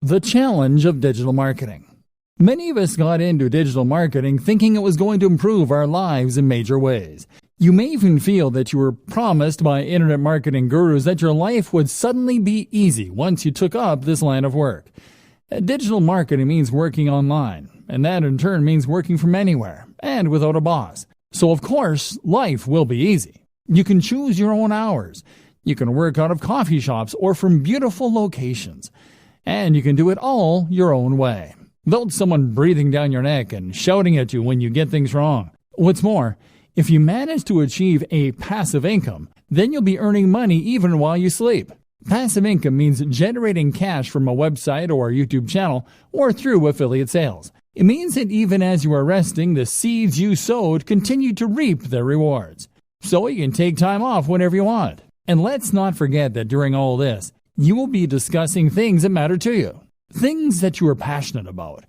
The challenge of digital marketing. Many of us got into digital marketing thinking it was going to improve our lives in major ways. You may even feel that you were promised by internet marketing gurus that your life would suddenly be easy once you took up this line of work. Digital marketing means working online, and that in turn means working from anywhere and without a boss. So of course, life will be easy. You can choose your own hours. You can work out of coffee shops or from beautiful locations. And you can do it all your own way, without someone breathing down your neck and shouting at you when you get things wrong. What's more, if you manage to achieve a passive income, then you'll be earning money even while you sleep. Passive income means generating cash from a website or a YouTube channel or through affiliate sales. It means that even as you are resting, the seeds you sowed continue to reap their rewards. So you can take time off whenever you want. And let's not forget that during all this, you will be discussing things that matter to you, things that you are passionate about,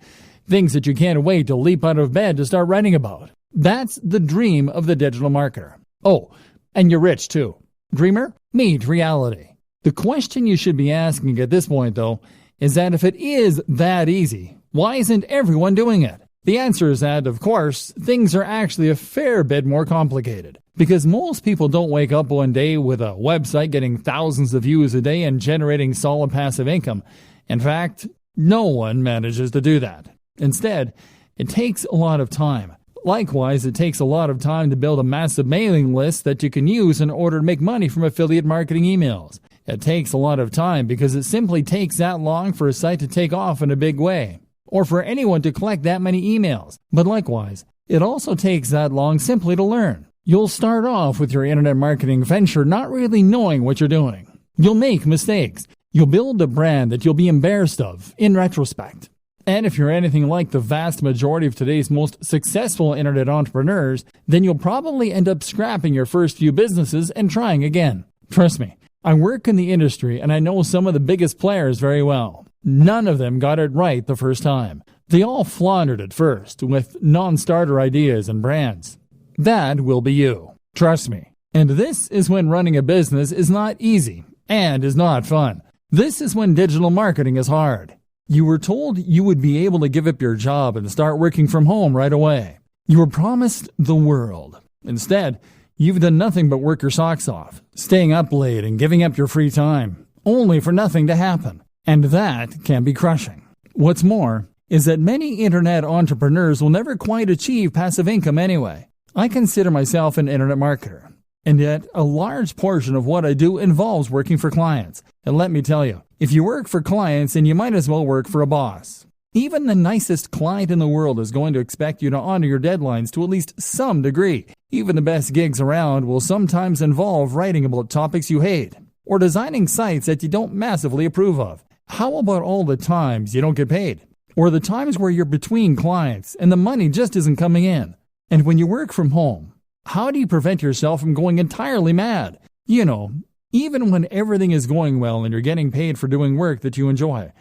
things that you can't wait to leap out of bed to start writing about. That's the dream of the digital marketer. Oh, and you're rich too. Dreamer, meet reality. The question you should be asking at this point, though, is that if it is that easy, why isn't everyone doing it? The answer is that, of course, things are actually a fair bit more complicated. Because most people don't wake up one day with a website getting thousands of views a day and generating solid passive income. In fact, no one manages to do that. Instead, it takes a lot of time. Likewise, it takes a lot of time to build a massive mailing list that you can use in order to make money from affiliate marketing emails. It takes a lot of time because it simply takes that long for a site to take off in a big way, or for anyone to collect that many emails. But likewise, it also takes that long simply to learn. You'll start off with your internet marketing venture not really knowing what you're doing. You'll make mistakes. You'll build a brand that you'll be embarrassed of in retrospect. And if you're anything like the vast majority of today's most successful internet entrepreneurs, then you'll probably end up scrapping your first few businesses and trying again. Trust me, I work in the industry and I know some of the biggest players very well. None of them got it right the first time. They all floundered at first with non-starter ideas and brands. That will be you. Trust me. And this is when running a business is not easy and is not fun. This is when digital marketing is hard. You were told you would be able to give up your job and start working from home right away. You were promised the world. Instead, you've done nothing but work your socks off, staying up late and giving up your free time, only for nothing to happen. And that can be crushing. What's more is that many internet entrepreneurs will never quite achieve passive income anyway. I consider myself an internet marketer, and yet a large portion of what I do involves working for clients. And let me tell you, if you work for clients, then you might as well work for a boss. Even the nicest client in the world is going to expect you to honor your deadlines to at least some degree. Even the best gigs around will sometimes involve writing about topics you hate, or designing sites that you don't massively approve of. How about all the times you don't get paid? Or the times where you're between clients and the money just isn't coming in? And when you work from home, how do you prevent yourself from going entirely mad? You know, even when everything is going well and you're getting paid for doing work that you enjoy,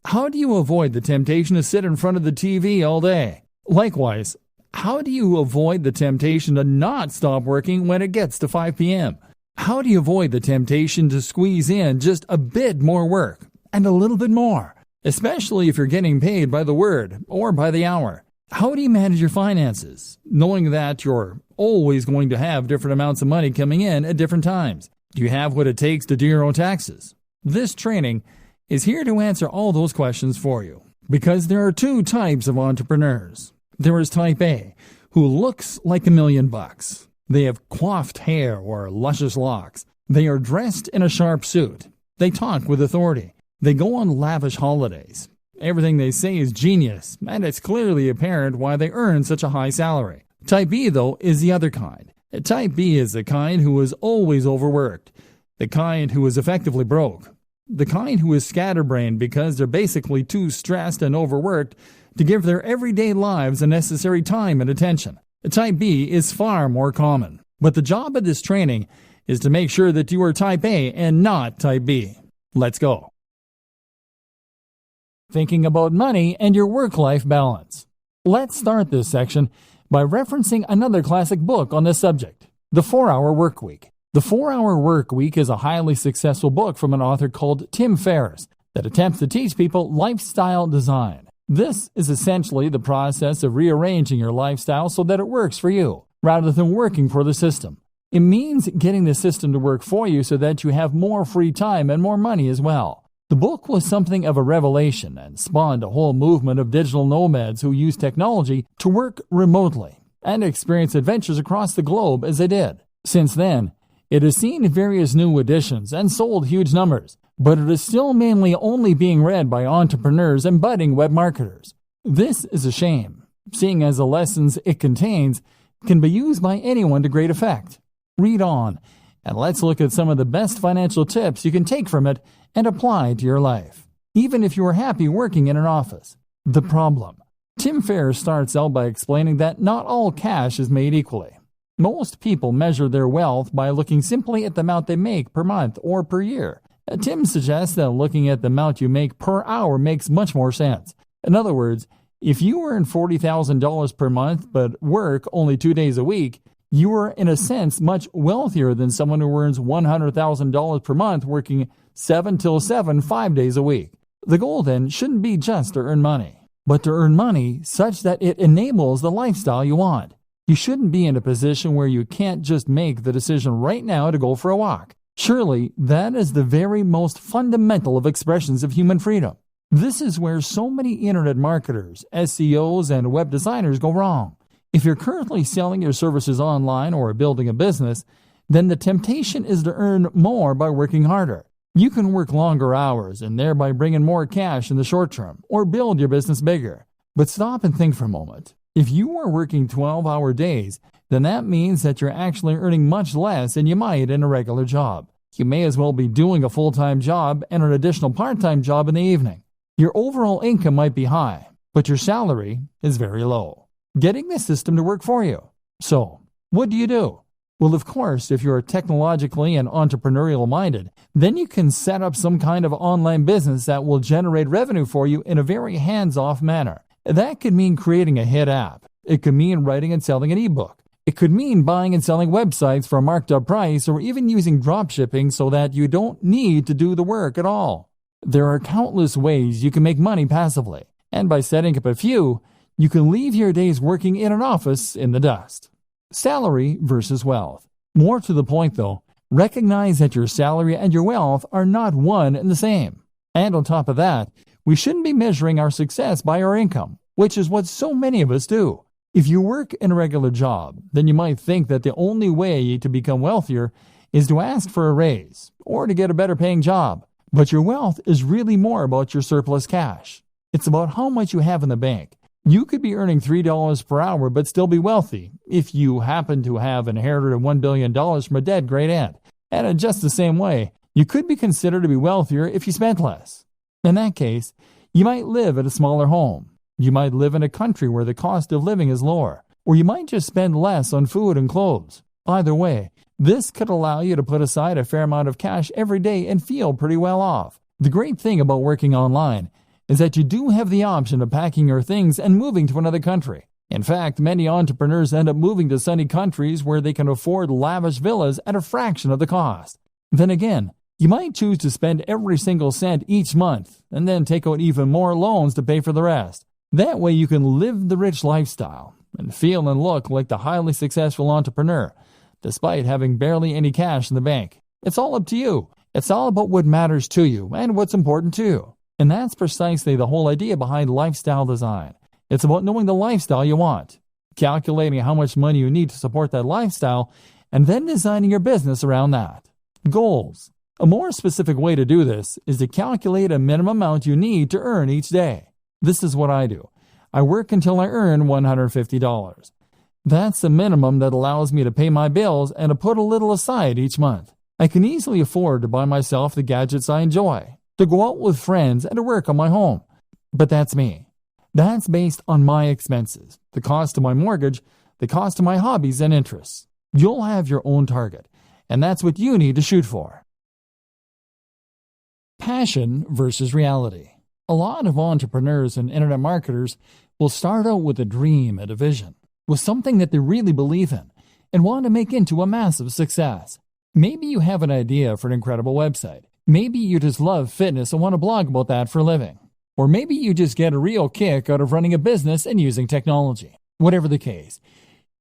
how do you avoid the temptation to sit in front of the TV all day? Likewise, how do you avoid the temptation to not stop working when it gets to 5 p.m.? How do you avoid the temptation to squeeze in just a bit more work and a little bit more, especially if you're getting paid by the word or by the hour? How do you manage your finances, knowing that you're always going to have different amounts of money coming in at different times? Do you have what it takes to do your own taxes? This training is here to answer all those questions for you, because there are two types of entrepreneurs. There is type A, who looks like $1,000,000. They have coiffed hair or luscious locks. They are dressed in a sharp suit. They talk with authority. They go on lavish holidays. Everything they say is genius, and it's clearly apparent why they earn such a high salary. Type B, though, is the other kind. Type B is the kind who is always overworked, the kind who is effectively broke, the kind who is scatterbrained because they're basically too stressed and overworked to give their everyday lives the necessary time and attention. Type B is far more common, but the job of this training is to make sure that you are Type A and not Type B. Let's go. Thinking about money and your work-life balance. Let's start this section by referencing another classic book on this subject, The 4-Hour Workweek. The 4-Hour Workweek is a highly successful book from an author called Tim Ferriss. that attempts to teach people lifestyle design. This is essentially the process of rearranging your lifestyle so that it works for you, rather than working for the system. It means getting the system to work for you so that you have more free time and more money as well. The book was something of a revelation and spawned a whole movement of digital nomads who use technology to work remotely and experience adventures across the globe as they did. Since then, it has seen various new editions and sold huge numbers, but it is still mainly only being read by entrepreneurs and budding web marketers. This is a shame, seeing as the lessons it contains can be used by anyone to great effect. Read on, and let's look at some of the best financial tips you can take from it and apply to your life, even if you are happy working in an office. The problem. Tim Ferriss starts out by explaining that not all cash is made equally. Most people measure their wealth by looking simply at the amount they make per month or per year. Tim suggests that looking at the amount you make per hour makes much more sense. In other words, if you earn $40,000 per month but work only 2 days a week, you are in a sense much wealthier than someone who earns $100,000 per month working 7 till 7, 5 days a week. The goal then shouldn't be just to earn money, but to earn money such that it enables the lifestyle you want. You shouldn't be in a position where you can't just make the decision right now to go for a walk. Surely, that is the very most fundamental of expressions of human freedom. This is where so many internet marketers, SEOs, and web designers go wrong. If you're currently selling your services online or building a business, then the temptation is to earn more by working harder. You can work longer hours and thereby bring in more cash in the short term, or build your business bigger. But stop and think for a moment. If you are working 12-hour days, then that means that you're actually earning much less than you might in a regular job. You may as well be doing a full-time job and an additional part-time job in the evening. Your overall income might be high, but your salary is very low. Getting the system to work for you. So, what do you do? Well, of course, if you're technologically and entrepreneurial minded, then you can set up some kind of online business that will generate revenue for you in a very hands-off manner. That could mean creating a hit app. It could mean writing and selling an ebook. It could mean buying and selling websites for a marked up price, or even using dropshipping so that you don't need to do the work at all. There are countless ways you can make money passively, and by setting up a few, you can leave your days working in an office in the dust. Salary versus wealth. More to the point though, recognize that your salary and your wealth are not one and the same. And on top of that, we shouldn't be measuring our success by our income, which is what so many of us do. If you work in a regular job, then you might think that the only way to become wealthier is to ask for a raise or to get a better paying job. But your wealth is really more about your surplus cash. It's about how much you have in the bank. You could be earning $3 per hour but still be wealthy if you happen to have inherited $1 billion from a dead great aunt. And in just the same way, you could be considered to be wealthier if you spent less. In that case, you might live at a smaller home. You might live in a country where the cost of living is lower, or you might just spend less on food and clothes. Either way, this could allow you to put aside a fair amount of cash every day and feel pretty well off. The great thing about working online is that you do have the option of packing your things and moving to another country. In fact, many entrepreneurs end up moving to sunny countries where they can afford lavish villas at a fraction of the cost. Then again, you might choose to spend every single cent each month and then take out even more loans to pay for the rest. That way you can live the rich lifestyle and feel and look like the highly successful entrepreneur, despite having barely any cash in the bank. It's all up to you. It's all about what matters to you and what's important to you. And that's precisely the whole idea behind lifestyle design. It's about knowing the lifestyle you want, calculating how much money you need to support that lifestyle, and then designing your business around that. Goals. A more specific way to do this is to calculate a minimum amount you need to earn each day. This is what I do. I work until I earn $150. That's the minimum that allows me to pay my bills and to put a little aside each month. I can easily afford to buy myself the gadgets I enjoy, to go out with friends, and to work on my home. But that's me. That's based on my expenses, the cost of my mortgage, the cost of my hobbies and interests. You'll have your own target, and that's what you need to shoot for. Passion versus reality. A lot of entrepreneurs and internet marketers will start out with a dream and a vision, with something that they really believe in and want to make into a massive success. Maybe you have an idea for an incredible website. Maybe you just love fitness and want to blog about that for a living. Or maybe you just get a real kick out of running a business and using technology. Whatever the case,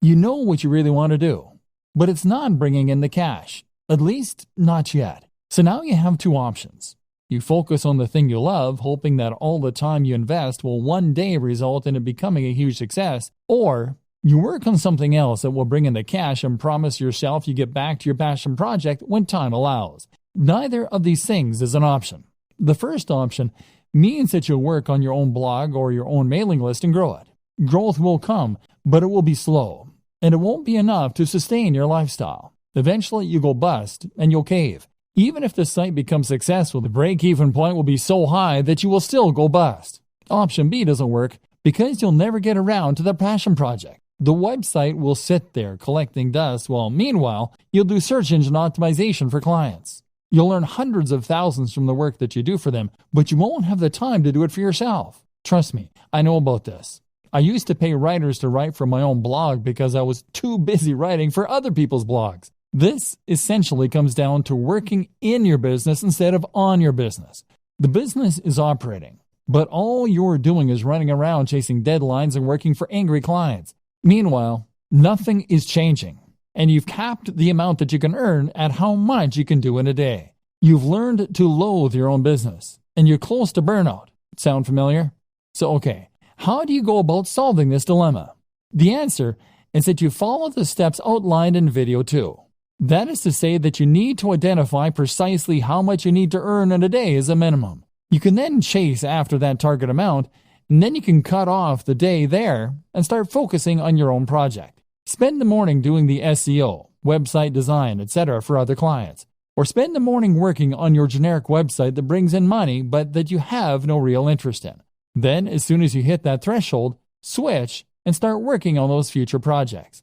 you know what you really want to do, but it's not bringing in the cash, at least not yet. So now you have two options. You focus on the thing you love, hoping that all the time you invest will one day result in it becoming a huge success, or you work on something else that will bring in the cash and promise yourself you get back to your passion project when time allows. Neither of these things is an option. The first option means that you'll work on your own blog or your own mailing list and grow it. Growth will come, but it will be slow, and it won't be enough to sustain your lifestyle. Eventually, you go bust and you'll cave. Even if the site becomes successful, the break-even point will be so high that you will still go bust. Option B doesn't work because you'll never get around to the passion project. The website will sit there collecting dust while, meanwhile, you'll do search engine optimization for clients. You'll earn hundreds of thousands from the work that you do for them, but you won't have the time to do it for yourself. Trust me, I know about this. I used to pay writers to write for my own blog because I was too busy writing for other people's blogs. This essentially comes down to working in your business instead of on your business. The business is operating, but all you're doing is running around chasing deadlines and working for angry clients. Meanwhile, nothing is changing, and you've capped the amount that you can earn at how much you can do in a day. You've learned to loathe your own business, and you're close to burnout. Sound familiar? So, okay, how do you go about solving this dilemma? The answer is that you follow the steps outlined in video 2. That is to say that you need to identify precisely how much you need to earn in a day as a minimum. You can then chase after that target amount, and then you can cut off the day there and start focusing on your own project. Spend the morning doing the SEO, website design, etc. for other clients. Or spend the morning working on your generic website that brings in money but that you have no real interest in. Then, as soon as you hit that threshold, switch and start working on those future projects.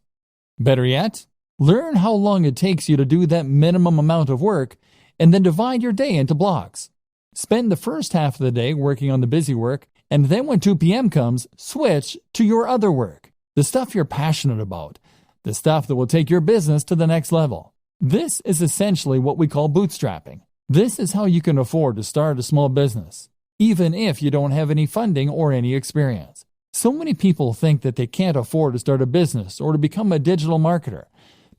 Better yet, learn how long it takes you to do that minimum amount of work and then divide your day into blocks. Spend the first half of the day working on the busy work, and then when 2 p.m. comes, switch to your other work, the stuff you're passionate about, the stuff that will take your business to the next level. This is essentially what we call bootstrapping. This is how you can afford to start a small business, even if you don't have any funding or any experience. So many people think that they can't afford to start a business or to become a digital marketer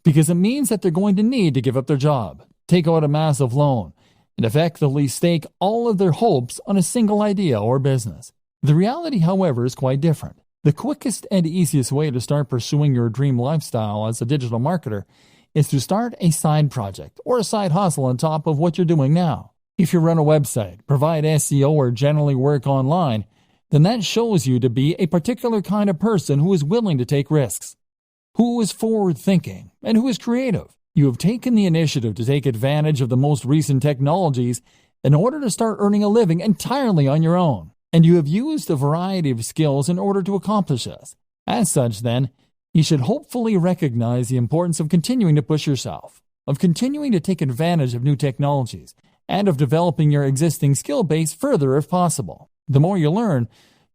because it means that they're going to need to give up their job, take out a massive loan, and effectively stake all of their hopes on a single idea or business. The reality, however, is quite different. The quickest and easiest way to start pursuing your dream lifestyle as a digital marketer is to start a side project or a side hustle on top of what you're doing now. If you run a website, provide SEO, or generally work online, then that shows you to be a particular kind of person who is willing to take risks, who is forward-thinking, and who is creative. You have taken the initiative to take advantage of the most recent technologies in order to start earning a living entirely on your own, and you have used a variety of skills in order to accomplish this. As such, then, you should hopefully recognize the importance of continuing to push yourself, of continuing to take advantage of new technologies, and of developing your existing skill base further if possible. The more you learn,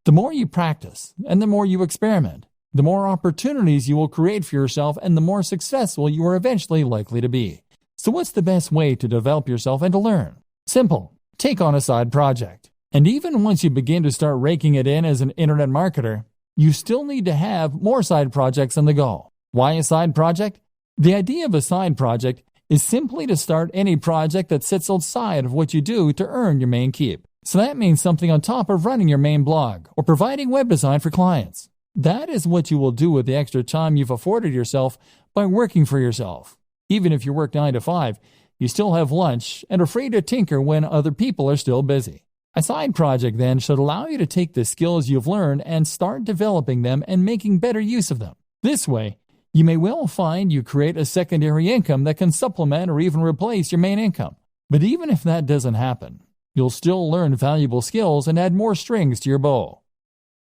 the more you practice, and the more you experiment, the more opportunities you will create for yourself and the more successful you are eventually likely to be. So what's the best way to develop yourself and to learn? Simple. Take on a side project. And even once you begin to start raking it in as an internet marketer, you still need to have more side projects on the go. Why a side project? The idea of a side project is simply to start any project that sits outside of what you do to earn your main keep. So that means something on top of running your main blog or providing web design for clients. That is what you will do with the extra time you've afforded yourself by working for yourself. Even if you work 9 to 5, you still have lunch and are free to tinker when other people are still busy. A side project, then, should allow you to take the skills you've learned and start developing them and making better use of them. This way, you may well find you create a secondary income that can supplement or even replace your main income. But even if that doesn't happen, you'll still learn valuable skills and add more strings to your bow.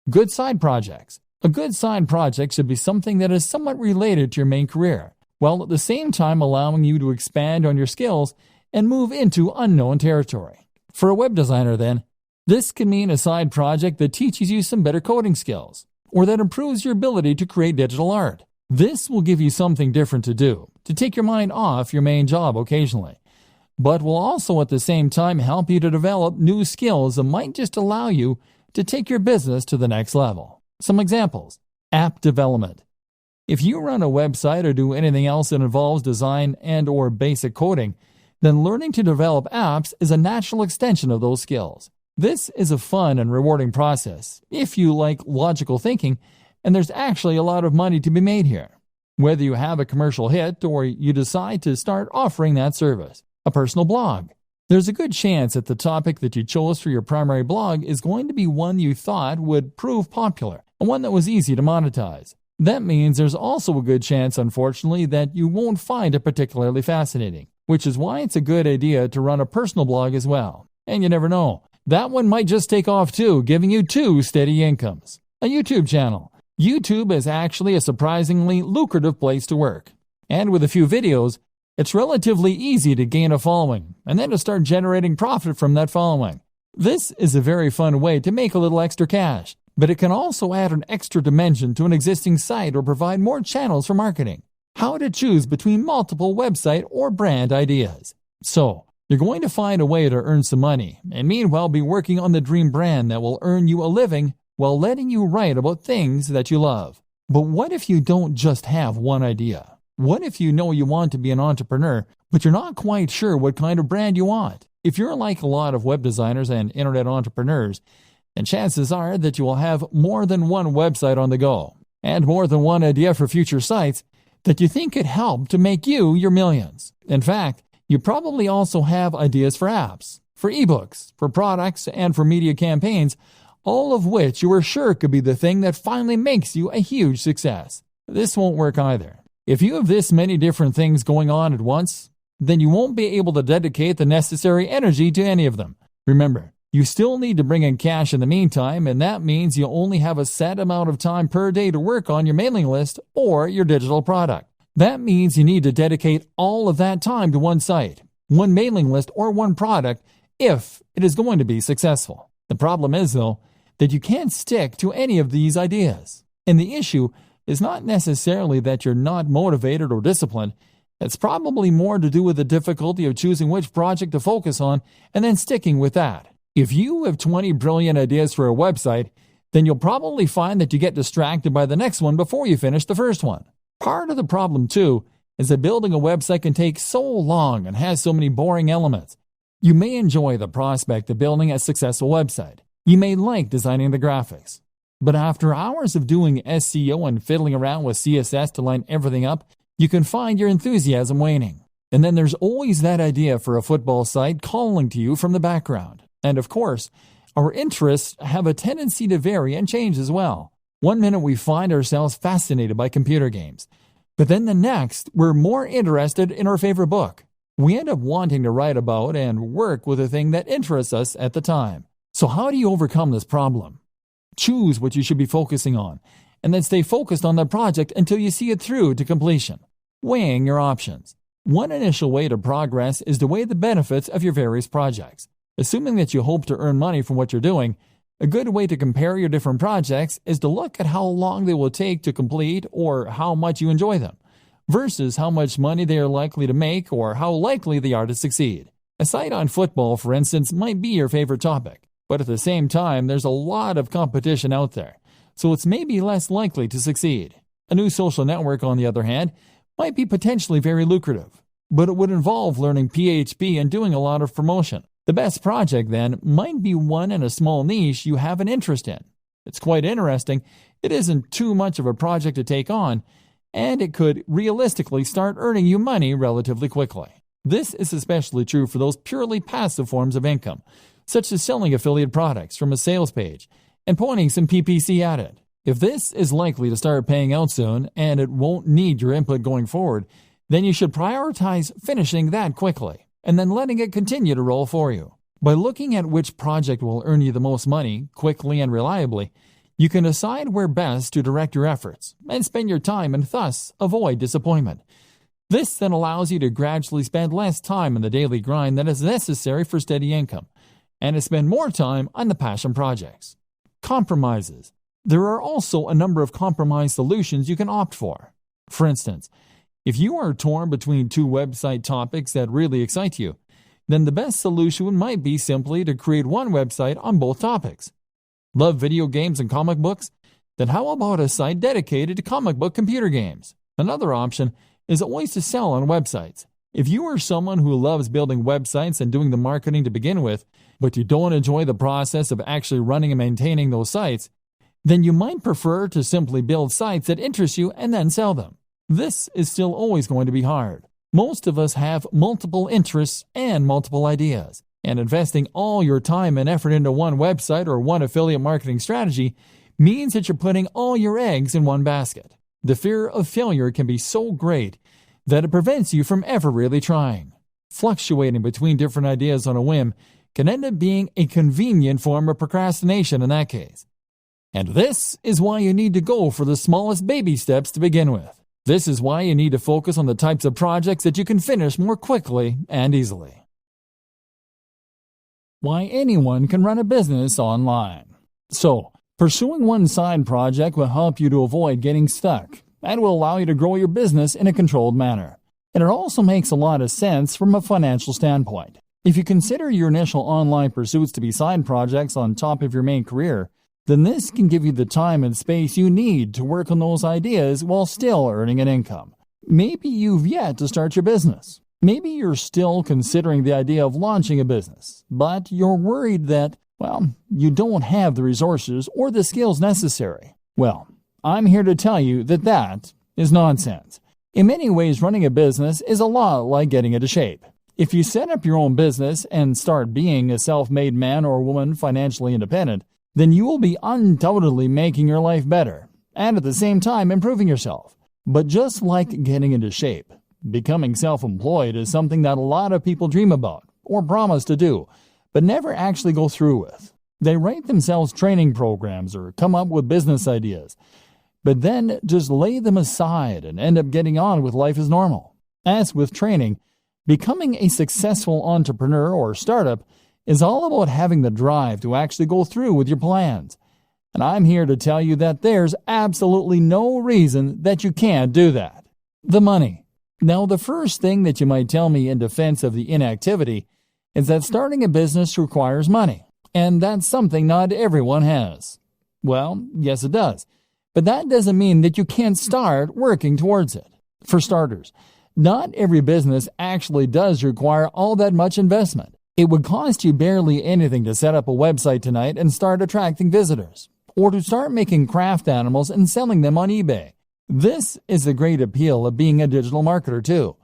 Good side projects. A good side project should be something that is somewhat related to your main career, while at the same time allowing you to expand on your skills and move into unknown territory. For a web designer, then, this can mean a side project that teaches you some better coding skills, or that improves your ability to create digital art. This will give you something different to do, to take your mind off your main job occasionally. but will also at the same time help you to develop new skills that might just allow you to take your business to the next level. Some examples: app development. If you run a website or do anything else that involves design and/or basic coding, then learning to develop apps is a natural extension of those skills. This is a fun and rewarding process if you like logical thinking, and there's actually a lot of money to be made here. Whether you have a commercial hit or you decide to start offering that service. A personal blog. There's a good chance that the topic that you chose for your primary blog is going to be one you thought would prove popular, and one that was easy to monetize. That means there's also a good chance, unfortunately, that you won't find it particularly fascinating, which is why it's a good idea to run a personal blog as well. And you never know, that one might just take off too, giving you 2 steady incomes. A YouTube channel. YouTube is actually a surprisingly lucrative place to work. And with a few videos, it's relatively easy to gain a following and then to start generating profit from that following. This is a very fun way to make a little extra cash, but it can also add an extra dimension to an existing site or provide more channels for marketing. How to choose between multiple website or brand ideas. So, you're going to find a way to earn some money and meanwhile be working on the dream brand that will earn you a living while letting you write about things that you love. But what if you don't just have one idea? What if you know you want to be an entrepreneur, but you're not quite sure what kind of brand you want? If you're like a lot of web designers and internet entrepreneurs, then chances are that you will have more than one website on the go, and more than one idea for future sites that you think could help to make you your millions. In fact, you probably also have ideas for apps, for ebooks, for products, and for media campaigns, all of which you are sure could be the thing that finally makes you a huge success. This won't work either. If you have this many different things going on at once, then you won't be able to dedicate the necessary energy to any of them. Remember, you still need to bring in cash in the meantime, and that means you only have a set amount of time per day to work on your mailing list or your digital product. That means you need to dedicate all of that time to one site, one mailing list, or one product if it is going to be successful. The problem is, though, that you can't stick to any of these ideas. And the issue is not necessarily that you're not motivated or disciplined. It's probably more to do with the difficulty of choosing which project to focus on and then sticking with that. If you have 20 brilliant ideas for a website, then you'll probably find that you get distracted by the next one before you finish the first one. Part of the problem, too, is that building a website can take so long and has so many boring elements. You may enjoy the prospect of building a successful website. You may like designing the graphics. But after hours of doing SEO and fiddling around with CSS to line everything up, you can find your enthusiasm waning. And then there's always that idea for a football site calling to you from the background. And of course, our interests have a tendency to vary and change as well. One minute we find ourselves fascinated by computer games, but then the next we're more interested in our favorite book. We end up wanting to write about and work with a thing that interests us at the time. So how do you overcome this problem? Choose what you should be focusing on, and then stay focused on that project until you see it through to completion. Weighing your options. One initial way to progress is to weigh the benefits of your various projects. Assuming that you hope to earn money from what you're doing, a good way to compare your different projects is to look at how long they will take to complete or how much you enjoy them, versus how much money they are likely to make or how likely they are to succeed. A site on football, for instance, might be your favorite topic, but at the same time, there's a lot of competition out there, so it's maybe less likely to succeed. A new social network, on the other hand, might be potentially very lucrative, but it would involve learning PHP and doing a lot of promotion. The best project, then, might be one in a small niche you have an interest in. It's quite interesting, it isn't too much of a project to take on, and it could realistically start earning you money relatively quickly. This is especially true for those purely passive forms of income, such as selling affiliate products from a sales page and pointing some PPC at it. If this is likely to start paying out soon and it won't need your input going forward, then you should prioritize finishing that quickly and then letting it continue to roll for you. By looking at which project will earn you the most money, quickly and reliably, you can decide where best to direct your efforts and spend your time and thus avoid disappointment. This then allows you to gradually spend less time in the daily grind that is necessary for steady income and to spend more time on the passion projects. Compromises. There are also a number of compromise solutions you can opt for. For instance, if you are torn between two website topics that really excite you, then the best solution might be simply to create one website on both topics. Love video games and comic books? Then how about a site dedicated to comic book computer games? Another option is always to sell on websites. If you are someone who loves building websites and doing the marketing to begin with, but you don't enjoy the process of actually running and maintaining those sites, then you might prefer to simply build sites that interest you and then sell them. This is still always going to be hard. Most of us have multiple interests and multiple ideas, and investing all your time and effort into one website or one affiliate marketing strategy means that you're putting all your eggs in one basket. The fear of failure can be so great that it prevents you from ever really trying. Fluctuating between different ideas on a whim can end up being a convenient form of procrastination in that case. And this is why you need to go for the smallest baby steps to begin with. This is why you need to focus on the types of projects that you can finish more quickly and easily. Why anyone can run a business online. So, pursuing one side project will help you to avoid getting stuck and will allow you to grow your business in a controlled manner. And it also makes a lot of sense from a financial standpoint. If you consider your initial online pursuits to be side projects on top of your main career, then this can give you the time and space you need to work on those ideas while still earning an income. Maybe you've yet to start your business. Maybe you're still considering the idea of launching a business, but you're worried that, you don't have the resources or the skills necessary. Well, I'm here to tell you that that is nonsense. In many ways, running a business is a lot like getting into shape. If you set up your own business and start being a self-made man or woman financially independent, then you will be undoubtedly making your life better and at the same time improving yourself. But just like getting into shape, becoming self-employed is something that a lot of people dream about or promise to do, but never actually go through with. They write themselves training programs or come up with business ideas, but then just lay them aside and end up getting on with life as normal. As with training, becoming a successful entrepreneur or startup is all about having the drive to actually go through with your plans. And I'm here to tell you that there's absolutely no reason that you can't do that. The money. Now, the first thing that you might tell me in defense of the inactivity is that starting a business requires money, and that's something not everyone has. Well, yes it does, but that doesn't mean that you can't start working towards it. For starters, not every business actually does require all that much investment. It would cost you barely anything to set up a website tonight and start attracting visitors, or to start making craft animals and selling them on eBay. This is the great appeal of being a digital marketer too.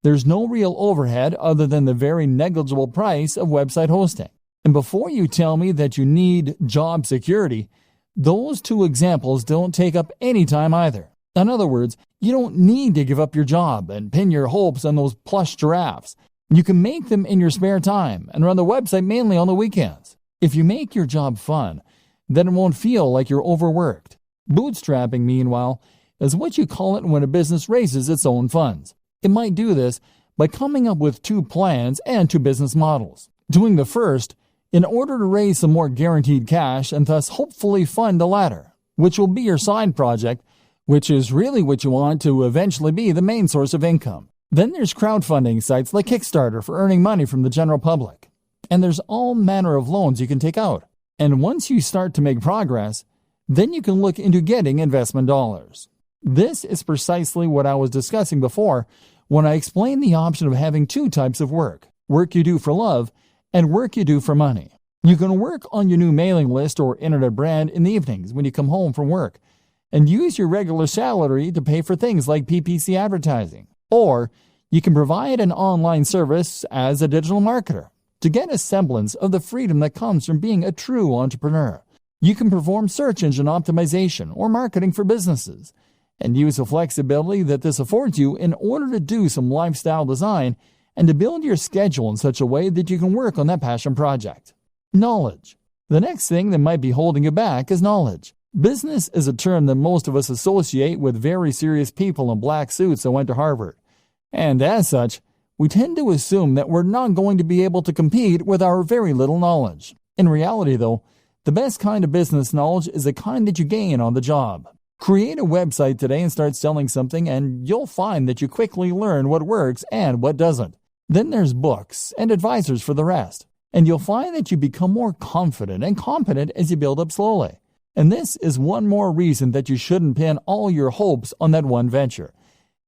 There's no real overhead other than the very negligible price of website hosting. And before you tell me that you need job security, those two examples don't take up any time either. In other words, you don't need to give up your job and pin your hopes on those plush giraffes. You can make them in your spare time and run the website mainly on the weekends. If you make your job fun, then it won't feel like you're overworked. Bootstrapping, meanwhile, is what you call it when a business raises its own funds. It might do this by coming up with two plans and two business models. Doing the first in order to raise some more guaranteed cash and thus hopefully fund the latter, which will be your side project, which is really what you want to eventually be the main source of income. Then there's crowdfunding sites like Kickstarter for earning money from the general public. And there's all manner of loans you can take out. And once you start to make progress, then you can look into getting investment dollars. This is precisely what I was discussing before when I explained the option of having two types of work you do for love and work you do for money. You can work on your new mailing list or internet brand in the evenings when you come home from work and use your regular salary to pay for things like PPC advertising. Or you can provide an online service as a digital marketer to get a semblance of the freedom that comes from being a true entrepreneur. You can perform search engine optimization or marketing for businesses and use the flexibility that this affords you in order to do some lifestyle design and to build your schedule in such a way that you can work on that passion project. Knowledge. The next thing that might be holding you back is knowledge. Business is a term that most of us associate with very serious people in black suits that went to Harvard. And as such, we tend to assume that we're not going to be able to compete with our very little knowledge. In reality, though, the best kind of business knowledge is the kind that you gain on the job. Create a website today and start selling something, and you'll find that you quickly learn what works and what doesn't. Then there's books and advisors for the rest. And you'll find that you become more confident and competent as you build up slowly. And this is one more reason that you shouldn't pin all your hopes on that one venture.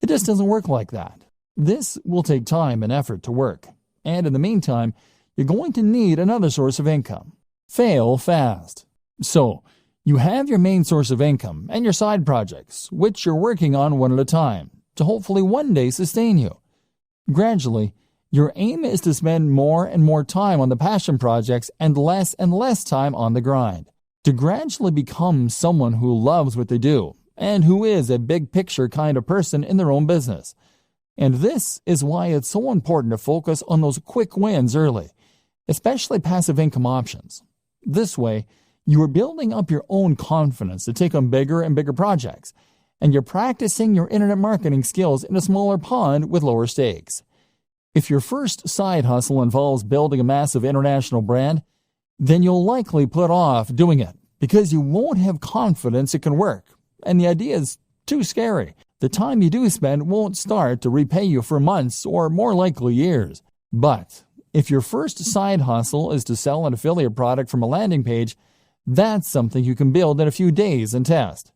It just doesn't work like that. This will take time and effort to work. And in the meantime, you're going to need another source of income. Fail fast. So, you have your main source of income and your side projects, which you're working on one at a time, to hopefully one day sustain you. Gradually, your aim is to spend more and more time on the passion projects and less time on the grind. To gradually become someone who loves what they do and who is a big picture kind of person in their own business. And this is why it's so important to focus on those quick wins early, especially passive income options. This way, you are building up your own confidence to take on bigger and bigger projects, and you're practicing your internet marketing skills in a smaller pond with lower stakes. If your first side hustle involves building a massive international brand, then you'll likely put off doing it because you won't have confidence it can work, and the idea is too scary. The time you do spend won't start to repay you for months or more likely years. But if your first side hustle is to sell an affiliate product from a landing page, that's something you can build in a few days and test.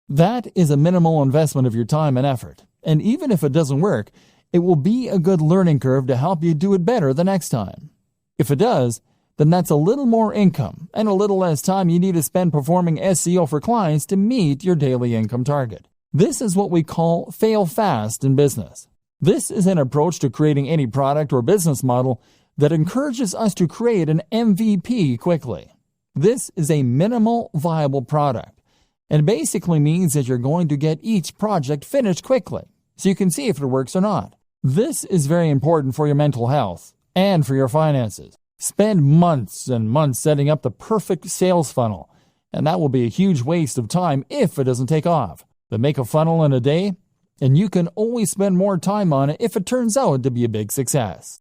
That is a minimal investment of your time and effort, and even if it doesn't work, it will be a good learning curve to help you do it better the next time. If it does, then that's a little more income and a little less time you need to spend performing SEO for clients to meet your daily income target. This is what we call fail fast in business. This is an approach to creating any product or business model that encourages us to create an MVP quickly. This is a minimal viable product, and basically means that you're going to get each project finished quickly, so you can see if it works or not. This is very important for your mental health and for your finances. Spend months and months setting up the perfect sales funnel, and that will be a huge waste of time if it doesn't take off. But make a funnel in a day, and you can always spend more time on it if it turns out to be a big success.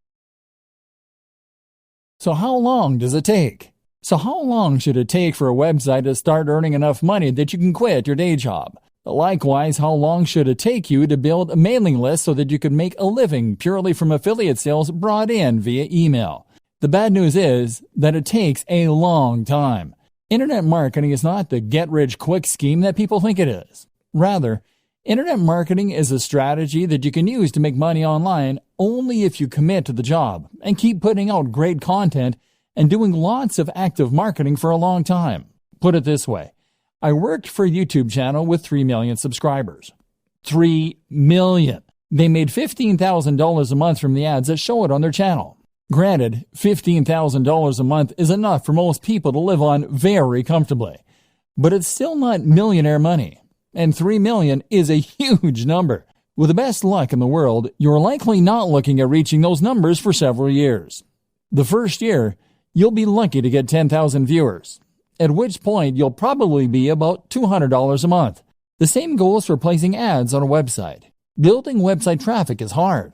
So how long does it take? So how long should it take for a website to start earning enough money that you can quit your day job? Likewise, how long should it take you to build a mailing list so that you can make a living purely from affiliate sales brought in via email? The bad news is that it takes a long time. Internet marketing is not the get-rich-quick scheme that people think it is. Rather, internet marketing is a strategy that you can use to make money online only if you commit to the job and keep putting out great content and doing lots of active marketing for a long time. Put it this way. I worked for a YouTube channel with 3 million subscribers. 3 million. They made $15,000 a month from the ads that show it on their channel. Granted, $15,000 a month is enough for most people to live on very comfortably. But it's still not millionaire money. And 3 million is a huge number. With the best luck in the world, you're likely not looking at reaching those numbers for several years. The first year, you'll be lucky to get 10,000 viewers, at which point you'll probably be about $200 a month. The same goes for placing ads on a website. Building website traffic is hard.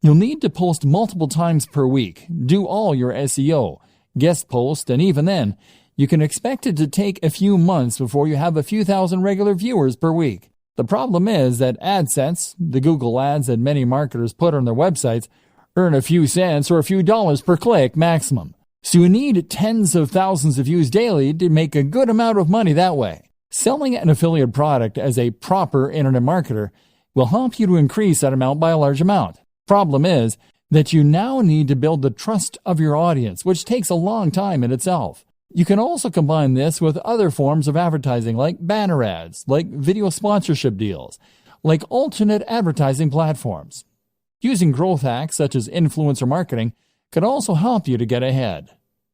You'll need to post multiple times per week, do all your SEO, guest post, and even then, you can expect it to take a few months before you have a few thousand regular viewers per week. The problem is that AdSense, the Google ads that many marketers put on their websites, earn a few cents or a few dollars per click maximum. So you need tens of thousands of views daily to make a good amount of money that way. Selling an affiliate product as a proper internet marketer will help you to increase that amount by a large amount. Problem is that you now need to build the trust of your audience, which takes a long time in itself. You can also combine this with other forms of advertising like banner ads, like video sponsorship deals, like alternate advertising platforms. Using growth hacks such as influencer marketing can also help you to get ahead.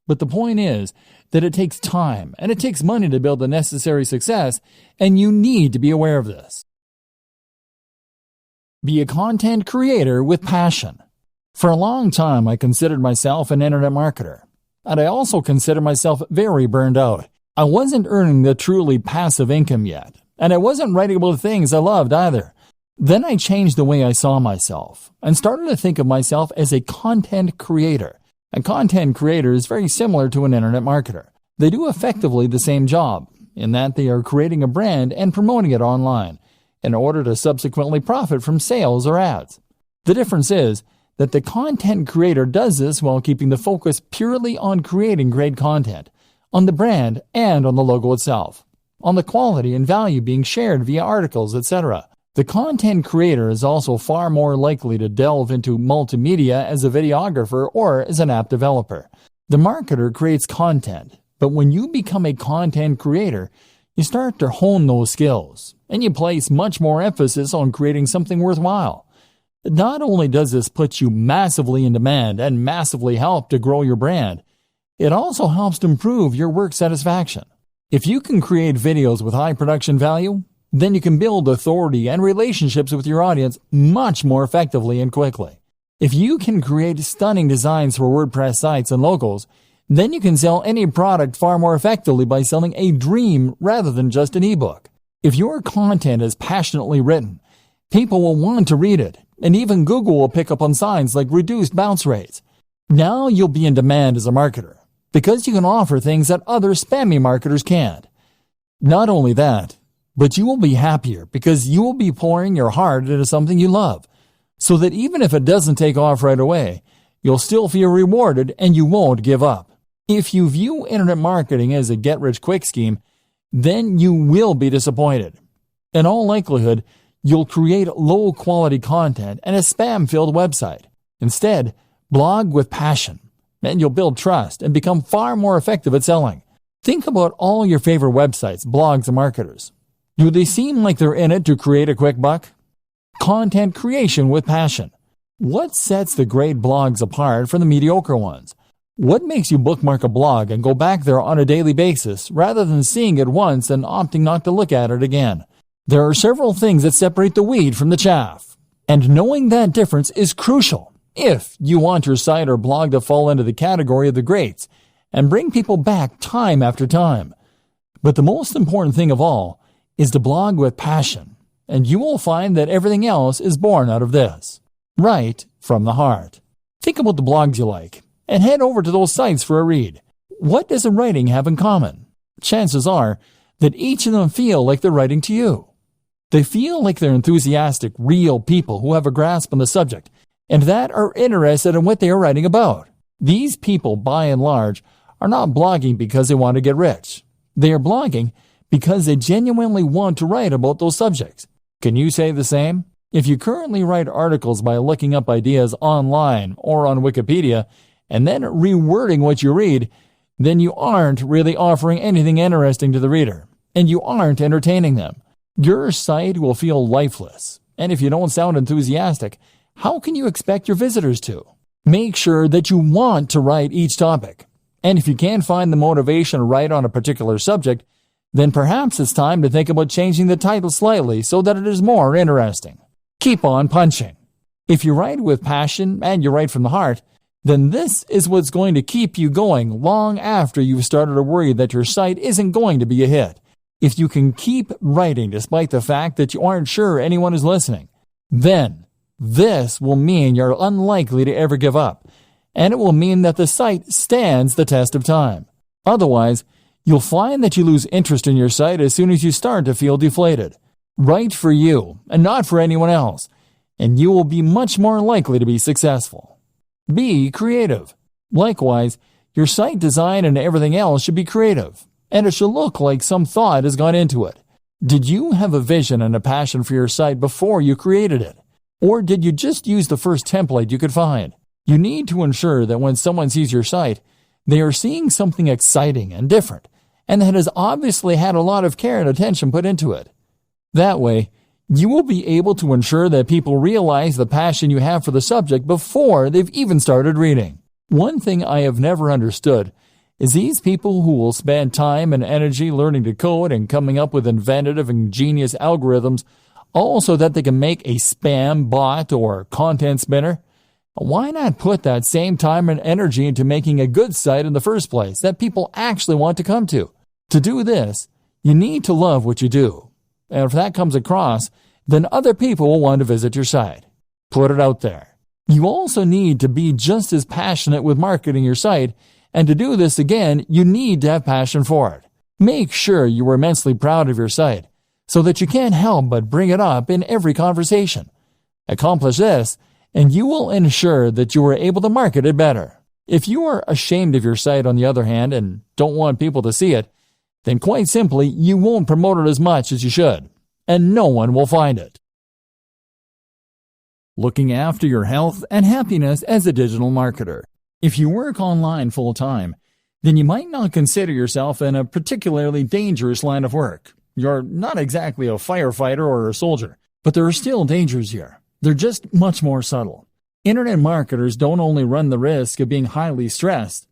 But the point is that it takes time and it takes money to build the necessary success, and you need to be aware of this. Be a content creator with passion. For a long time, I considered myself an internet marketer, and I also considered myself very burned out. I wasn't earning the truly passive income yet, and I wasn't writing about the things I loved either. Then I changed the way I saw myself and started to think of myself as a content creator. A content creator is very similar to an internet marketer. They do effectively the same job, in that they are creating a brand and promoting it online in order to subsequently profit from sales or ads. The difference is that the content creator does this while keeping the focus purely on creating great content, on the brand and on the logo itself, on the quality and value being shared via articles, etc. The content creator is also far more likely to delve into multimedia as a videographer or as an app developer. The marketer creates content, but when you become a content creator, you start to hone those skills, and you place much more emphasis on creating something worthwhile. Not only does this put you massively in demand and massively help to grow your brand, it also helps to improve your work satisfaction. If you can create videos with high production value, then you can build authority and relationships with your audience much more effectively and quickly. If you can create stunning designs for WordPress sites and logos, then you can sell any product far more effectively by selling a dream rather than just an ebook. If your content is passionately written, people will want to read it, and even Google will pick up on signs like reduced bounce rates. Now you'll be in demand as a marketer, because you can offer things that other spammy marketers can't. Not only that, but you will be happier because you will be pouring your heart into something you love, so that even if it doesn't take off right away, you'll still feel rewarded and you won't give up. If you view internet marketing as a get-rich-quick scheme, then you will be disappointed. In all likelihood, you'll create low-quality content and a spam-filled website. Instead, blog with passion, and you'll build trust and become far more effective at selling. Think about all your favorite websites, blogs, and marketers. Do they seem like they're in it to create a quick buck? Content creation with passion. What sets the great blogs apart from the mediocre ones? What makes you bookmark a blog and go back there on a daily basis rather than seeing it once and opting not to look at it again? There are several things that separate the wheat from the chaff, and knowing that difference is crucial if you want your site or blog to fall into the category of the greats and bring people back time after time. But the most important thing of all is to blog with passion, and you will find that everything else is born out of this, right from the heart. Think about the blogs you like, and head over to those sites for a read. What does the writing have in common? Chances are that each of them feel like they're writing to you. They feel like they're enthusiastic, real people who have a grasp on the subject, and that are interested in what they are writing about. These people, by and large, are not blogging because they want to get rich. They are blogging because they genuinely want to write about those subjects. Can you say the same? If you currently write articles by looking up ideas online or on Wikipedia and then rewording what you read, then you aren't really offering anything interesting to the reader, and you aren't entertaining them. Your site will feel lifeless, and if you don't sound enthusiastic, how can you expect your visitors to? Make sure that you want to write each topic, and if you can't find the motivation to write on a particular subject, then perhaps it's time to think about changing the title slightly so that it is more interesting. Keep on punching. If you write with passion and you write from the heart, then this is what's going to keep you going long after you've started to worry that your site isn't going to be a hit. If you can keep writing despite the fact that you aren't sure anyone is listening, then this will mean you're unlikely to ever give up, and it will mean that the site stands the test of time. Otherwise, you'll find that you lose interest in your site as soon as you start to feel deflated. Write for you and not for anyone else, and you will be much more likely to be successful. Be creative. Likewise, your site design and everything else should be creative, and it should look like some thought has gone into it. Did you have a vision and a passion for your site before you created it? Or did you just use the first template you could find? You need to ensure that when someone sees your site, they are seeing something exciting and different, and that has obviously had a lot of care and attention put into it. That way, you will be able to ensure that people realize the passion you have for the subject before they've even started reading. One thing I have never understood is these people who will spend time and energy learning to code and coming up with inventive and ingenious algorithms all so that they can make a spam bot or content spinner. Why not put that same time and energy into making a good site in the first place that people actually want to come to? To do this, you need to love what you do. And if that comes across, then other people will want to visit your site. Put it out there. You also need to be just as passionate with marketing your site, and to do this again, you need to have passion for it. Make sure you are immensely proud of your site, so that you can't help but bring it up in every conversation. Accomplish this, and you will ensure that you are able to market it better. If you are ashamed of your site, on the other hand, and don't want people to see it, then quite simply, you won't promote it as much as you should, and no one will find it. Looking after your health and happiness as a digital marketer. If you work online full-time, then you might not consider yourself in a particularly dangerous line of work. You're not exactly a firefighter or a soldier, but there are still dangers here. They're just much more subtle. Internet marketers don't only run the risk of being highly stressed,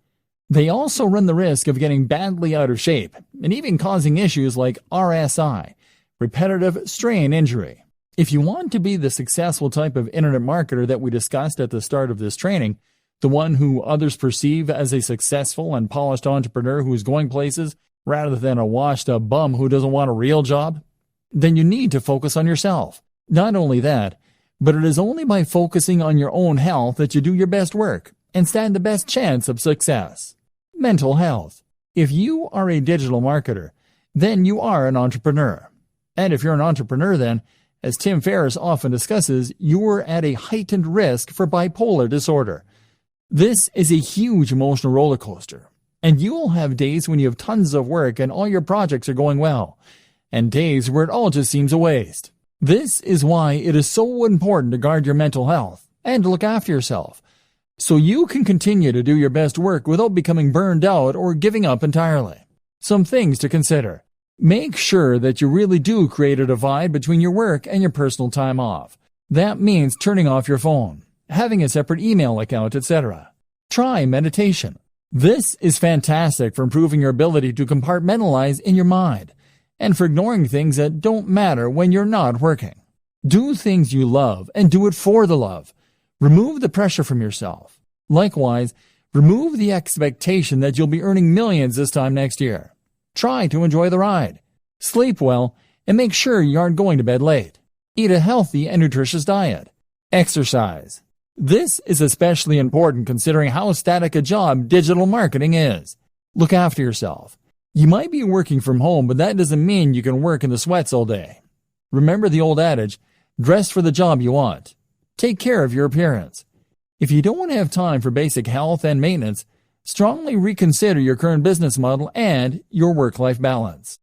they also run the risk of getting badly out of shape and even causing issues like RSI, repetitive strain injury. If you want to be the successful type of internet marketer that we discussed at the start of this training, the one who others perceive as a successful and polished entrepreneur who is going places rather than a washed-up bum who doesn't want a real job, then you need to focus on yourself. Not only that, but it is only by focusing on your own health that you do your best work and stand the best chance of success. Mental health. If you are a digital marketer, then you are an entrepreneur. And if you're an entrepreneur, then, as Tim Ferriss often discusses, you are at a heightened risk for bipolar disorder. This is a huge emotional roller coaster, and you will have days when you have tons of work and all your projects are going well, and days where it all just seems a waste. This is why it is so important to guard your mental health and to look after yourself, so you can continue to do your best work without becoming burned out or giving up entirely. Some things to consider. Make sure that you really do create a divide between your work and your personal time off. That means turning off your phone, having a separate email account, etc. Try meditation. This is fantastic for improving your ability to compartmentalize in your mind and for ignoring things that don't matter when you're not working. Do things you love and do it for the love. Remove the pressure from yourself. Likewise, remove the expectation that you'll be earning millions this time next year. Try to enjoy the ride. Sleep well and make sure you aren't going to bed late. Eat a healthy and nutritious diet. Exercise. This is especially important considering how static a job digital marketing is. Look after yourself. You might be working from home, but that doesn't mean you can work in the sweats all day. Remember the old adage, dress for the job you want. Take care of your appearance. If you don't have time for basic health and maintenance, strongly reconsider your current business model and your work-life balance.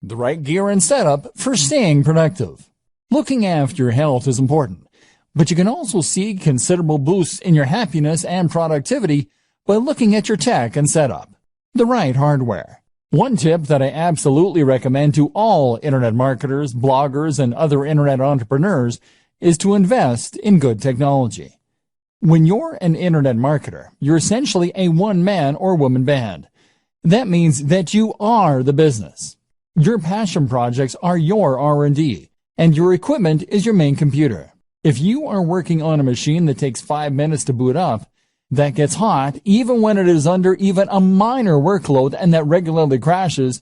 The right gear and setup for staying productive. Looking after your health is important, but you can also see considerable boosts in your happiness and productivity by looking at your tech and setup. The right hardware. One tip that I absolutely recommend to all internet marketers, bloggers, and other internet entrepreneurs is to invest in good technology. When you're an internet marketer, you're essentially a one-man or woman band. That means that you are the business. Your passion projects are your R&D, and your equipment is your main computer. If you are working on a machine that takes 5 minutes to boot up, that gets hot even when it is under even a minor workload and that regularly crashes,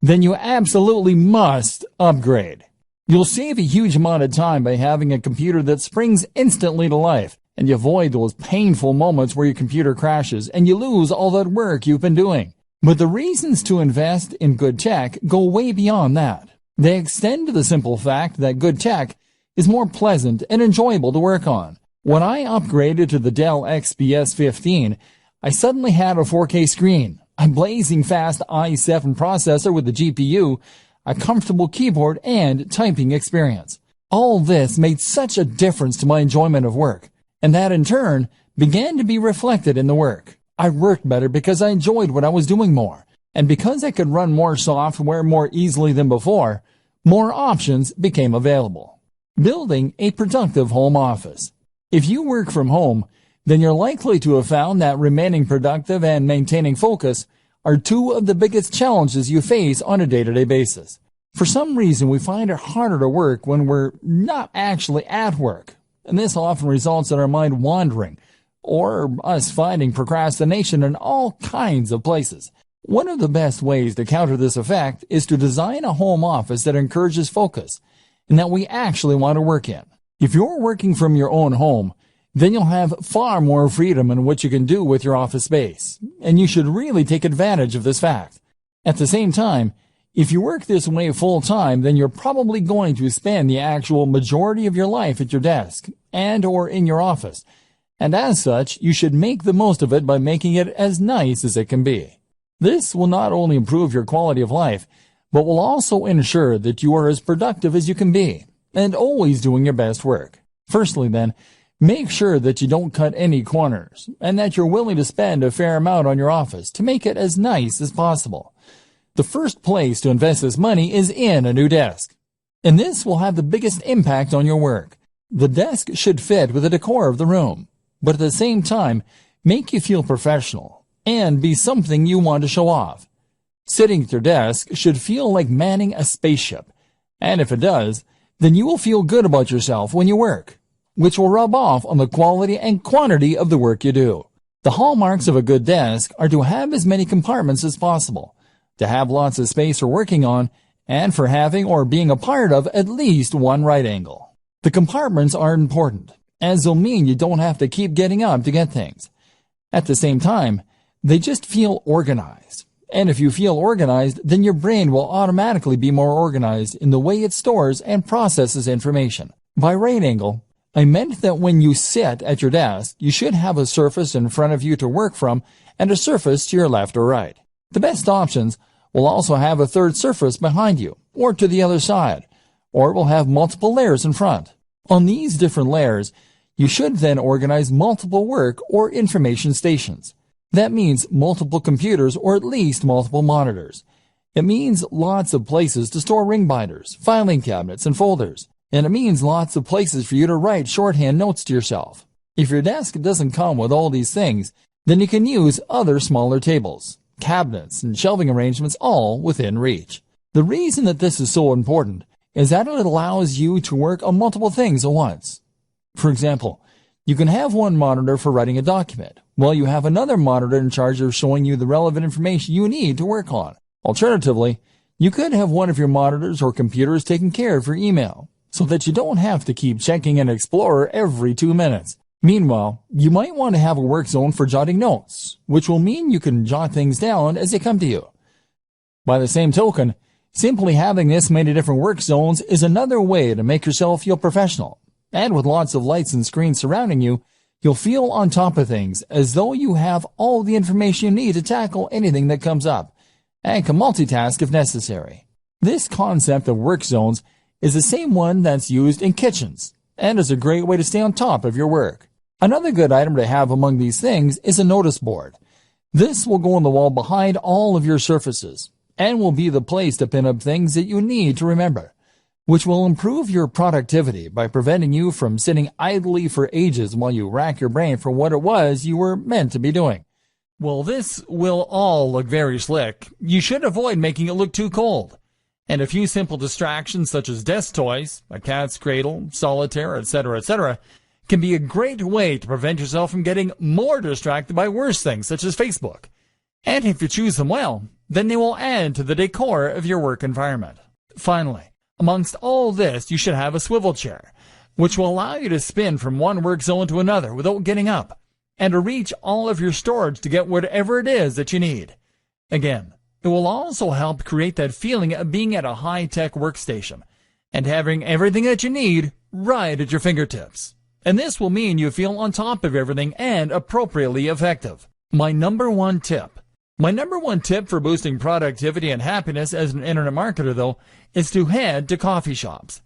then you absolutely must upgrade. You'll save a huge amount of time by having a computer that springs instantly to life, and you avoid those painful moments where your computer crashes and you lose all that work you've been doing. But the reasons to invest in good tech go way beyond that. They extend to the simple fact that good tech is more pleasant and enjoyable to work on. When I upgraded to the Dell XPS 15, I suddenly had a 4K screen, a blazing fast i7 processor with a GPU, a comfortable keyboard, and typing experience. All this made such a difference to my enjoyment of work, and that in turn began to be reflected in the work. I worked better because I enjoyed what I was doing more, and because I could run more software more easily than before, more options became available. Building a productive home office. If you work from home, then you're likely to have found that remaining productive and maintaining focus are two of the biggest challenges you face on a day-to-day basis. For some reason, we find it harder to work when we're not actually at work, and this often results in our mind wandering, or us finding procrastination in all kinds of places. One of the best ways to counter this effect is to design a home office that encourages focus, and that we actually want to work in. If you're working from your own home, then you'll have far more freedom in what you can do with your office space, and you should really take advantage of this fact. At the same time, If you work this way full-time, then you're probably going to spend the actual majority of your life at your desk and or in your office. And as such, you should make the most of it by making it as nice as it can be. This will not only improve your quality of life, but will also ensure that you are as productive as you can be, and always doing your best work. Firstly then, make sure that you don't cut any corners, and that you're willing to spend a fair amount on your office to make it as nice as possible. The first place to invest this money is in a new desk, and this will have the biggest impact on your work. The desk should fit with the decor of the room, but at the same time, make you feel professional and be something you want to show off. Sitting at your desk should feel like manning a spaceship, and if it does, then you will feel good about yourself when you work, which will rub off on the quality and quantity of the work you do. The hallmarks of a good desk are to have as many compartments as possible, to have lots of space for working on, and for having or being a part of at least one right angle. The compartments are important, as they'll mean you don't have to keep getting up to get things. At the same time, they just feel organized. And if you feel organized, then your brain will automatically be more organized in the way it stores and processes information. By right angle, I meant that when you sit at your desk, you should have a surface in front of you to work from and a surface to your left or right. The best options will also have a third surface behind you, or to the other side, or it will have multiple layers in front. On these different layers, you should then organize multiple work or information stations. That means multiple computers or at least multiple monitors. It means lots of places to store ring binders, filing cabinets, and folders. And it means lots of places for you to write shorthand notes to yourself. If your desk doesn't come with all these things, then you can use other smaller tables, cabinets, and shelving arrangements all within reach. The reason that this is so important is that it allows you to work on multiple things at once. For example, you can have one monitor for writing a document, while you have another monitor in charge of showing you the relevant information you need to work on. Alternatively, you could have one of your monitors or computers taking care of your email, so that you don't have to keep checking an Explorer every 2 minutes. Meanwhile, you might want to have a work zone for jotting notes, which will mean you can jot things down as they come to you. By the same token, simply having this many different work zones is another way to make yourself feel professional. And with lots of lights and screens surrounding you, you'll feel on top of things as though you have all the information you need to tackle anything that comes up, and can multitask if necessary. This concept of work zones is the same one that's used in kitchens, and is a great way to stay on top of your work. Another good item to have among these things is a notice board. This will go on the wall behind all of your surfaces, and will be the place to pin up things that you need to remember, which will improve your productivity by preventing you from sitting idly for ages while you rack your brain for what it was you were meant to be doing. Well, this will all look very slick. You should avoid making it look too cold. And a few simple distractions such as desk toys, a cat's cradle, solitaire, etc., can be a great way to prevent yourself from getting more distracted by worse things such as Facebook. And if you choose them well, then they will add to the decor of your work environment. Finally, amongst all this, you should have a swivel chair, which will allow you to spin from one work zone to another without getting up, and to reach all of your storage to get whatever it is that you need. Again, it will also help create that feeling of being at a high-tech workstation and having everything that you need right at your fingertips. And this will mean you feel on top of everything and appropriately effective. My number one tip for boosting productivity and happiness as an internet marketer, though, is to head to coffee shops.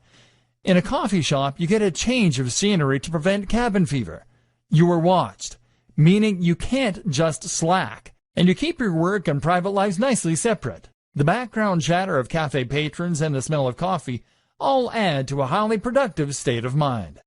In a coffee shop, you get a change of scenery to prevent cabin fever. You are watched, meaning you can't just slack, and you keep your work and private lives nicely separate. The background chatter of cafe patrons and the smell of coffee all add to a highly productive state of mind.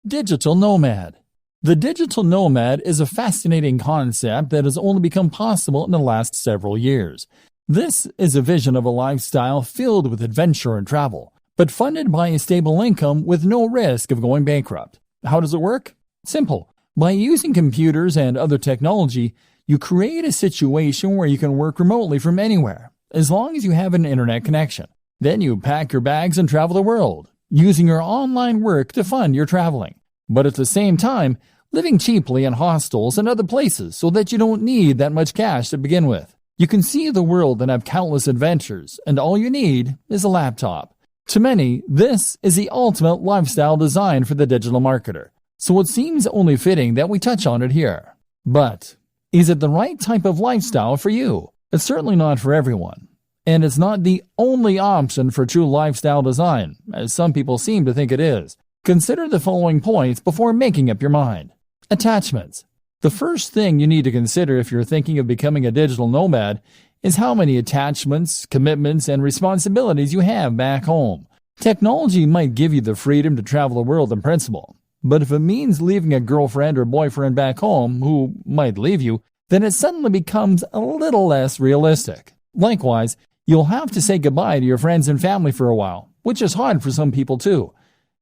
Digital nomad. The digital nomad is a fascinating concept that has only become possible in the last several years. This is a vision of a lifestyle filled with adventure and travel, but funded by a stable income with no risk of going bankrupt. How does it work? Simple. By using computers and other technology, you create a situation where you can work remotely from anywhere, as long as you have an internet connection. Then you pack your bags and travel the world, using your online work to fund your traveling, but at the same time, living cheaply in hostels and other places so that you don't need that much cash to begin with. You can see the world and have countless adventures, and all you need is a laptop. To many, this is the ultimate lifestyle design for the digital marketer, so it seems only fitting that we touch on it here. But is it the right type of lifestyle for you? It's certainly not for everyone. And it's not the only option for true lifestyle design, as some people seem to think it is. Consider the following points before making up your mind. Attachments. The first thing you need to consider if you're thinking of becoming a digital nomad is how many attachments, commitments, and responsibilities you have back home. Technology might give you the freedom to travel the world in principle, but if it means leaving a girlfriend or boyfriend back home who might leave you, then it suddenly becomes a little less realistic. Likewise, you'll have to say goodbye to your friends and family for a while, which is hard for some people too.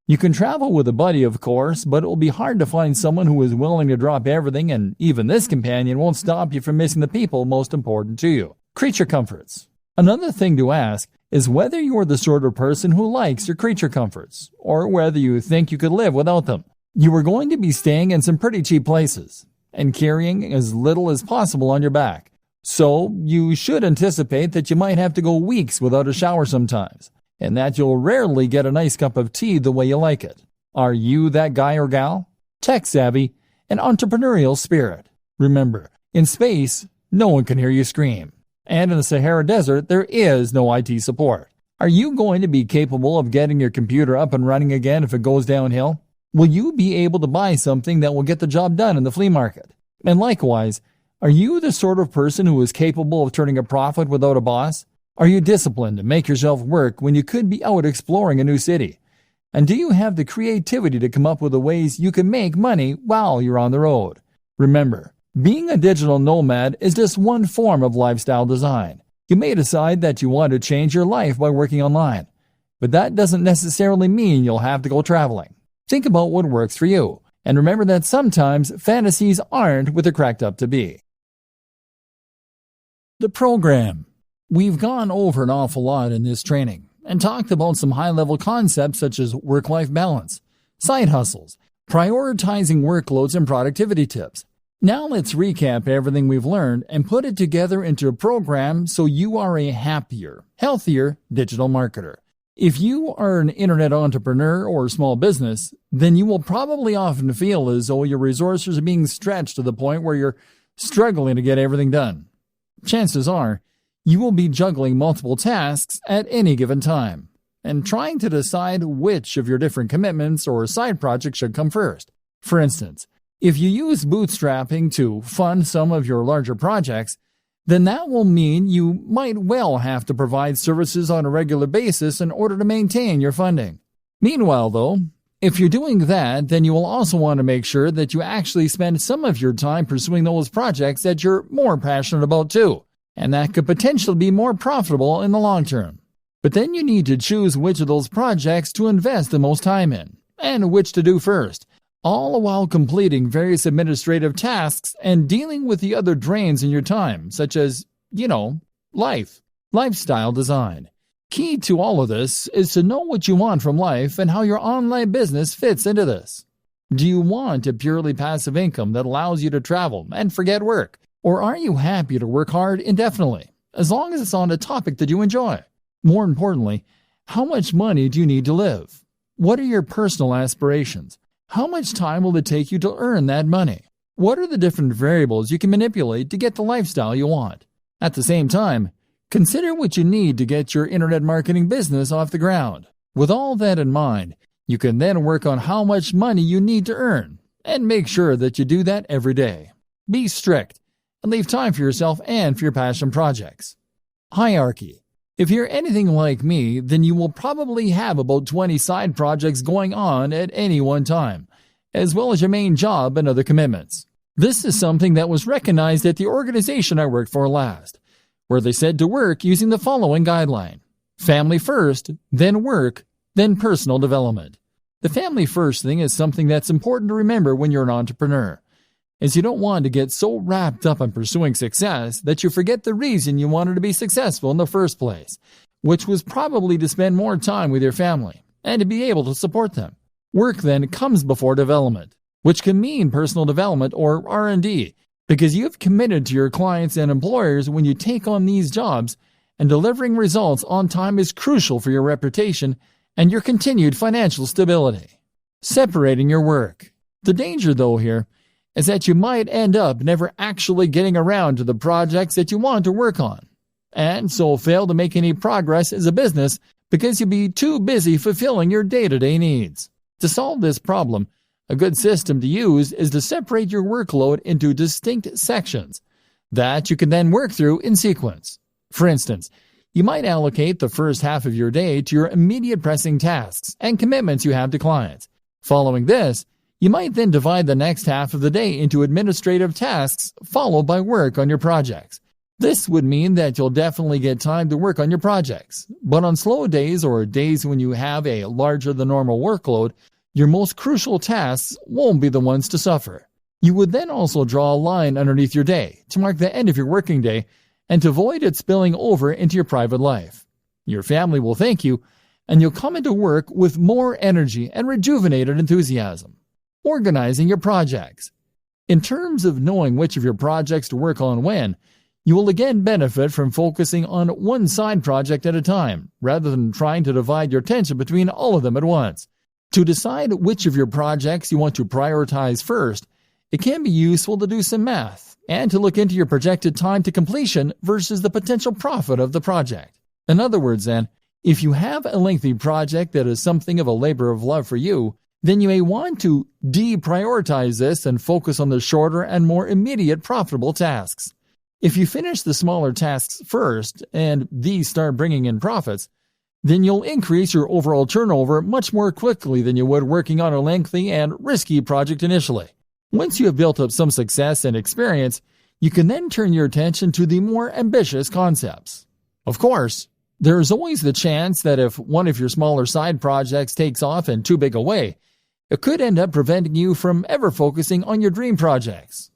You can travel with a buddy, of course, but it will be hard to find someone who is willing to drop everything, and even this companion won't stop you from missing the people most important to you. Creature comforts. Another thing to ask is whether you are the sort of person who likes your creature comforts, or whether you think you could live without them. You are going to be staying in some pretty cheap places, and carrying as little as possible on your back. So you should anticipate that you might have to go weeks without a shower sometimes, and that you'll rarely get a nice cup of tea the way you like it. Are you that guy or gal? Tech savvy and entrepreneurial spirit. Remember, in space, no one can hear you scream. And in the Sahara Desert, there is no IT support. Are you going to be capable of getting your computer up and running again if it goes downhill? Will you be able to buy something that will get the job done in the flea market? And likewise, are you the sort of person who is capable of turning a profit without a boss? Are you disciplined to make yourself work when you could be out exploring a new city? And do you have the creativity to come up with the ways you can make money while you're on the road? Remember, being a digital nomad is just one form of lifestyle design. You may decide that you want to change your life by working online, but that doesn't necessarily mean you'll have to go traveling. Think about what works for you, and remember that sometimes fantasies aren't what they're cracked up to be. The program. We've gone over an awful lot in this training and talked about some high-level concepts such as work-life balance, side hustles, prioritizing workloads, and productivity tips. Now let's recap everything we've learned and put it together into a program so you are a happier, healthier digital marketer. If you are an internet entrepreneur or small business, then you will probably often feel as though your resources are being stretched to the point where you're struggling to get everything done. Chances are, you will be juggling multiple tasks at any given time and trying to decide which of your different commitments or side projects should come first. For instance, if you use bootstrapping to fund some of your larger projects, then that will mean you might well have to provide services on a regular basis in order to maintain your funding. Meanwhile, though, if you're doing that, then you will also want to make sure that you actually spend some of your time pursuing those projects that you're more passionate about too, and that could potentially be more profitable in the long term. But then you need to choose which of those projects to invest the most time in, and which to do first, all while completing various administrative tasks and dealing with the other drains in your time, such as, lifestyle design. Key to all of this is to know what you want from life and how your online business fits into this. Do you want a purely passive income that allows you to travel and forget work? Or are you happy to work hard indefinitely, as long as it's on a topic that you enjoy? More importantly, how much money do you need to live? What are your personal aspirations? How much time will it take you to earn that money? What are the different variables you can manipulate to get the lifestyle you want? At the same time, consider what you need to get your internet marketing business off the ground. With all that in mind, you can then work on how much money you need to earn, and make sure that you do that every day. Be strict, and leave time for yourself and for your passion projects. Hierarchy. If you're anything like me, then you will probably have about 20 side projects going on at any one time, as well as your main job and other commitments. This is something that was recognized at the organization I worked for last, where they said to work using the following guideline: family first, then work, then personal development. The family first thing is something that's important to remember when you're an entrepreneur, as you don't want to get so wrapped up in pursuing success that you forget the reason you wanted to be successful in the first place, which was probably to spend more time with your family and to be able to support them. Work then comes before development, which can mean personal development or R&D, because you have committed to your clients and employers when you take on these jobs, and delivering results on time is crucial for your reputation and your continued financial stability. Separating your work. The danger, though, here is that you might end up never actually getting around to the projects that you want to work on, and so fail to make any progress as a business because you'll be too busy fulfilling your day-to-day needs. To solve this problem, a good system to use is to separate your workload into distinct sections that you can then work through in sequence. For instance, you might allocate the first half of your day to your immediate pressing tasks and commitments you have to clients. Following this, you might then divide the next half of the day into administrative tasks followed by work on your projects. This would mean that you'll definitely get time to work on your projects, but on slow days or days when you have a larger than normal workload, your most crucial tasks won't be the ones to suffer. You would then also draw a line underneath your day to mark the end of your working day and to avoid it spilling over into your private life. Your family will thank you, and you'll come into work with more energy and rejuvenated enthusiasm. Organizing your projects. In terms of knowing which of your projects to work on when, you will again benefit from focusing on one side project at a time, rather than trying to divide your attention between all of them at once. To decide which of your projects you want to prioritize first, it can be useful to do some math and to look into your projected time to completion versus the potential profit of the project. In other words, then, if you have a lengthy project that is something of a labor of love for you, then you may want to deprioritize this and focus on the shorter and more immediate profitable tasks. If you finish the smaller tasks first and these start bringing in profits, then you'll increase your overall turnover much more quickly than you would working on a lengthy and risky project initially. Once you have built up some success and experience, you can then turn your attention to the more ambitious concepts. Of course, there is always the chance that if one of your smaller side projects takes off in too big a way, it could end up preventing you from ever focusing on your dream projects.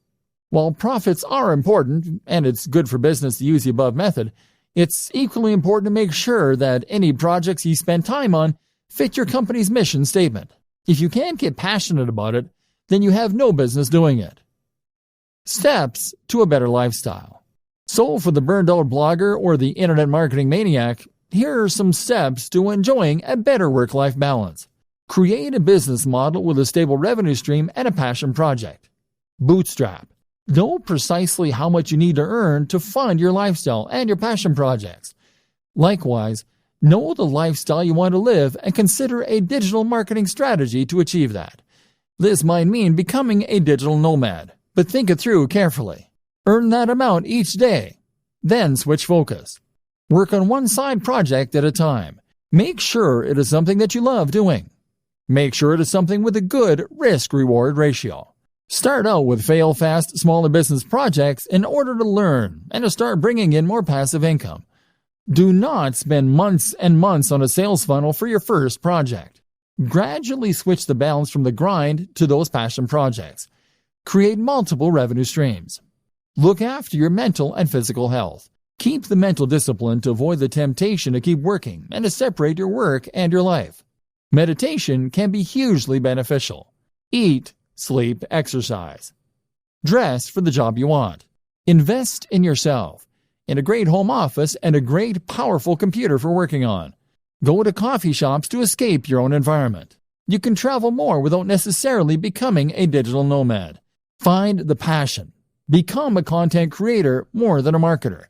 While profits are important, and it's good for business to use the above method, it's equally important to make sure that any projects you spend time on fit your company's mission statement. If you can't get passionate about it, then you have no business doing it. Steps to a better lifestyle. So for the burned-out blogger or the internet marketing maniac, here are some steps to enjoying a better work-life balance. Create a business model with a stable revenue stream and a passion project. Bootstrap. Know precisely how much you need to earn to fund your lifestyle and your passion projects. Likewise, know the lifestyle you want to live and consider a digital marketing strategy to achieve that. This might mean becoming a digital nomad, but think it through carefully. Earn that amount each day. Then switch focus. Work on one side project at a time. Make sure it is something that you love doing. Make sure it is something with a good risk-reward ratio. Start out with fail-fast, smaller business projects in order to learn and to start bringing in more passive income. Do not spend months and months on a sales funnel for your first project. Gradually switch the balance from the grind to those passion projects. Create multiple revenue streams. Look after your mental and physical health. Keep the mental discipline to avoid the temptation to keep working and to separate your work and your life. Meditation can be hugely beneficial. Eat, sleep, exercise. Dress for the job you want. Invest in yourself, in a great home office and a great, powerful computer for working on. Go to coffee shops to escape your own environment. You can travel more without necessarily becoming a digital nomad. Find the passion. Become a content creator more than a marketer.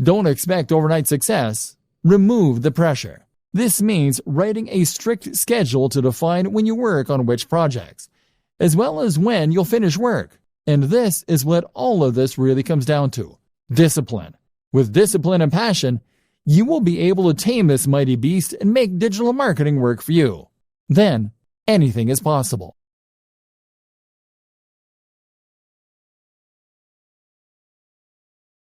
Don't expect overnight success. Remove the pressure. This means writing a strict schedule to define when you work on which projects, as well as when you'll finish work. And this is what all of this really comes down to. Discipline. With discipline and passion, you will be able to tame this mighty beast and make digital marketing work for you. Then, anything is possible.